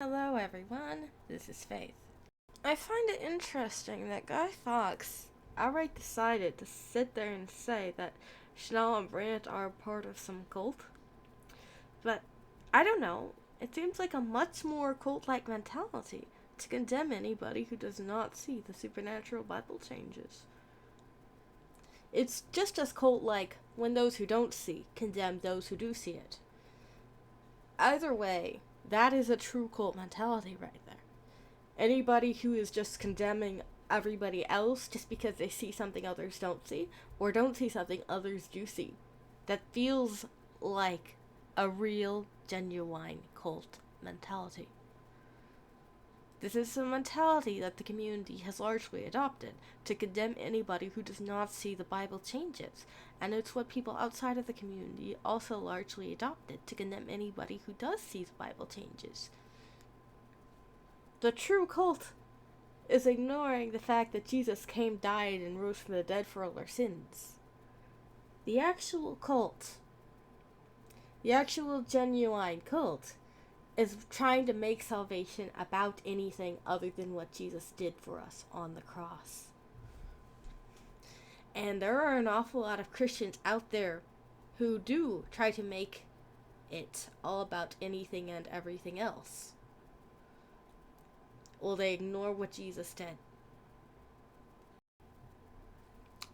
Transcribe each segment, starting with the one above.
Hello everyone, this is Faith. I find it interesting that Guy Fawkes outright decided to sit there and say that Chanel and Brandt are part of some cult. But I don't know, it seems like a much more cult-like mentality to condemn anybody who does not see the supernatural Bible changes. It's just as cult-like when those who don't see condemn those who do see it. Either way, that is a true cult mentality right there. Anybody who is just condemning everybody else just because they see something others don't see, or don't see something others do see, that feels like a real, genuine cult mentality. This is a mentality that the community has largely adopted, to condemn anybody who does not see the Bible changes, and it's what people outside of the community also largely adopted, to condemn anybody who does see the Bible changes. The true cult is ignoring the fact that Jesus came, died, and rose from the dead for all our sins. The actual cult, the actual genuine cult, is trying to make salvation about anything other than what Jesus did for us on the cross. And there are an awful lot of Christians out there who do try to make it all about anything and everything else. Well, they ignore what Jesus did.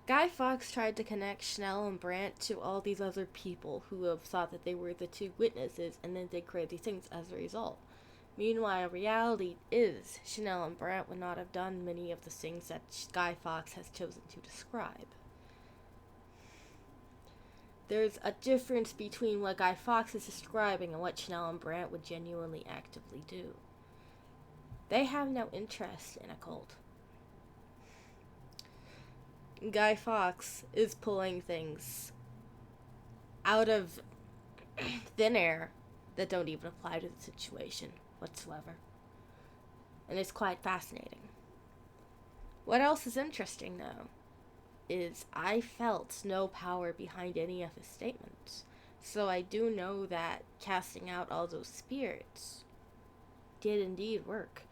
Guy Fawkes tried to connect Chanel and Brandt to all these other people who have thought that they were the two witnesses and then did crazy things as a result. Meanwhile, reality is Chanel and Brandt would not have done many of the things that Guy Fawkes has chosen to describe. There's a difference between what Guy Fawkes is describing and what Chanel and Brandt would genuinely actively do. They have no interest in a cult. Guy Fawkes is pulling things out of thin air that don't even apply to the situation whatsoever. And it's quite fascinating. What else is interesting, though, is I felt no power behind any of his statements. So I do know that casting out all those spirits did indeed work.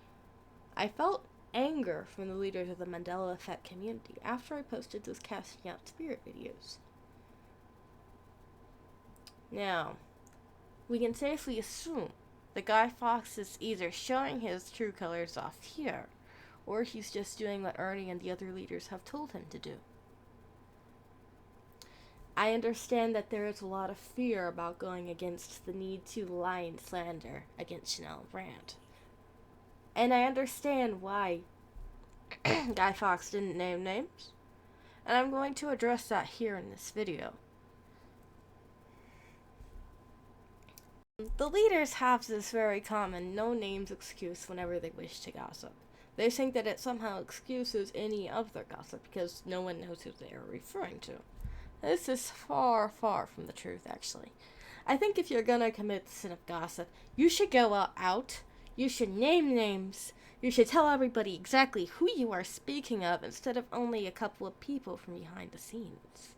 I felt anger from the leaders of the Mandela Effect community after I posted those casting out spirit videos. Now, we can safely assume that Guy Fawkes is either showing his true colors off here, or he's just doing what Ernie and the other leaders have told him to do. I understand that there is a lot of fear about going against the need to lie and slander against Chanel and Brandt. And I understand why Guy Fawkes didn't name names, and I'm going to address that here in this video. The leaders have this very common no-names excuse whenever they wish to gossip. They think that it somehow excuses any of their gossip because no one knows who they are referring to. This is far, far from the truth, actually. I think if you're gonna commit the sin of gossip, you should go out, you should name names, you should tell everybody exactly who you are speaking of instead of only a couple of people from behind the scenes.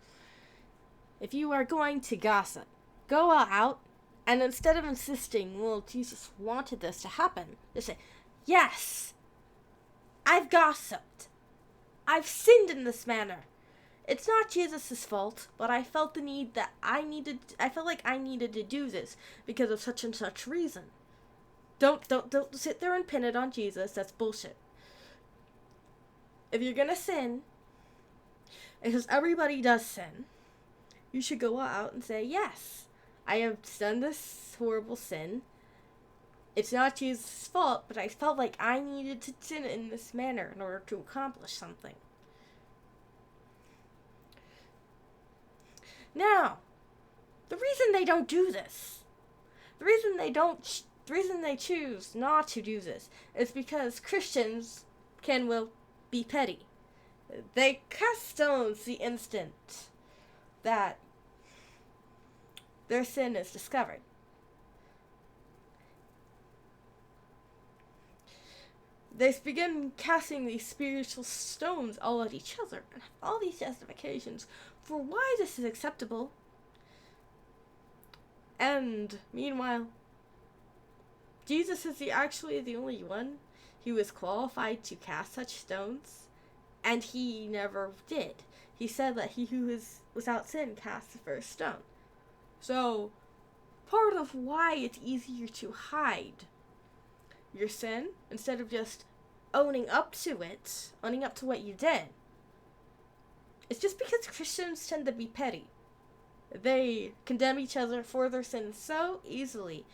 If you are going to gossip, go out, and instead of insisting, well, Jesus wanted this to happen, just say, yes, I've gossiped. I've sinned in this manner. It's not Jesus' fault, but I felt the need that I felt like I needed to do this because of such and such reason. Don't sit there and pin it on Jesus. That's bullshit. If you're gonna sin, because everybody does sin, you should go out and say, yes, I have done this horrible sin. It's not Jesus' fault, but I felt like I needed to sin in this manner in order to accomplish something. Now, the reason they don't do this, the reason they choose not to do this is because Christians can, well, be petty. They cast stones the instant that their sin is discovered. They begin casting these spiritual stones all at each other and have all these justifications for why this is acceptable. And meanwhile, Jesus is actually the only one who was qualified to cast such stones, and he never did. He said that he who is without sin cast the first stone. So, part of why it's easier to hide your sin instead of just owning up to it, owning up to what you did, it's just because Christians tend to be petty. They condemn each other for their sins so easily.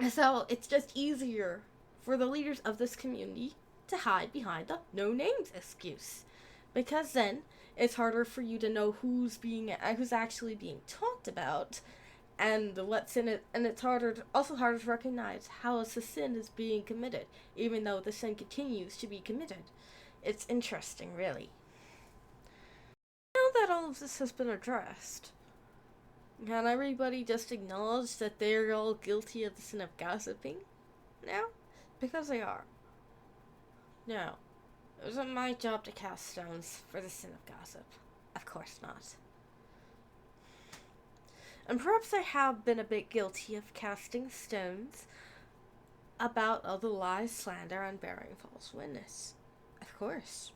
So it's just easier for the leaders of this community to hide behind the no names excuse. Because then it's harder for you to know who's actually being talked about and what sin it, and it's also harder to recognize how the sin is being committed, even though the sin continues to be committed. It's interesting, really. Now that all of this has been addressed, can everybody just acknowledge that they're all guilty of the sin of gossiping now? Because they are. No, it wasn't my job to cast stones for the sin of gossip. Of course not. And perhaps I have been a bit guilty of casting stones about other lies, slander, and bearing false witness. Of course.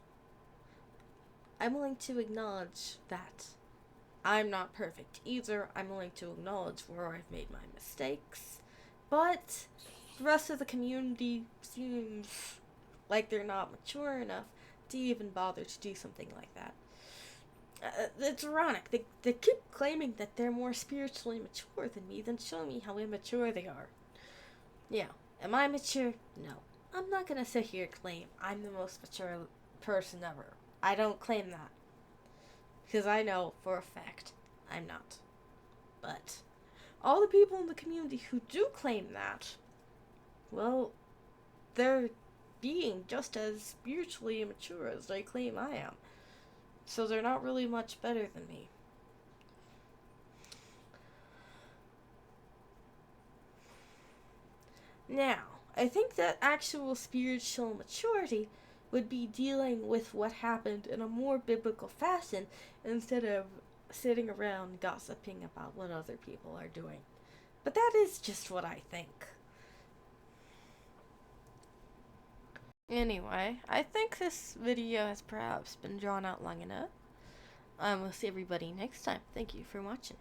I'm willing to acknowledge that. I'm not perfect either. I'm willing to acknowledge where I've made my mistakes. But the rest of the community seems like they're not mature enough to even bother to do something like that. It's ironic. They keep claiming that they're more spiritually mature than me, then show me how immature they are. Yeah. Am I mature? No. I'm not gonna sit here and claim I'm the most mature person ever. I don't claim that. Because I know for a fact I'm not. But all the people in the community who do claim that, well, they're being just as spiritually immature as they claim I am. So they're not really much better than me. Now, I think that actual spiritual maturity would be dealing with what happened in a more biblical fashion instead of sitting around gossiping about what other people are doing. But that is just what I think. Anyway, I think this video has perhaps been drawn out long enough. We'll see everybody next time. Thank you for watching.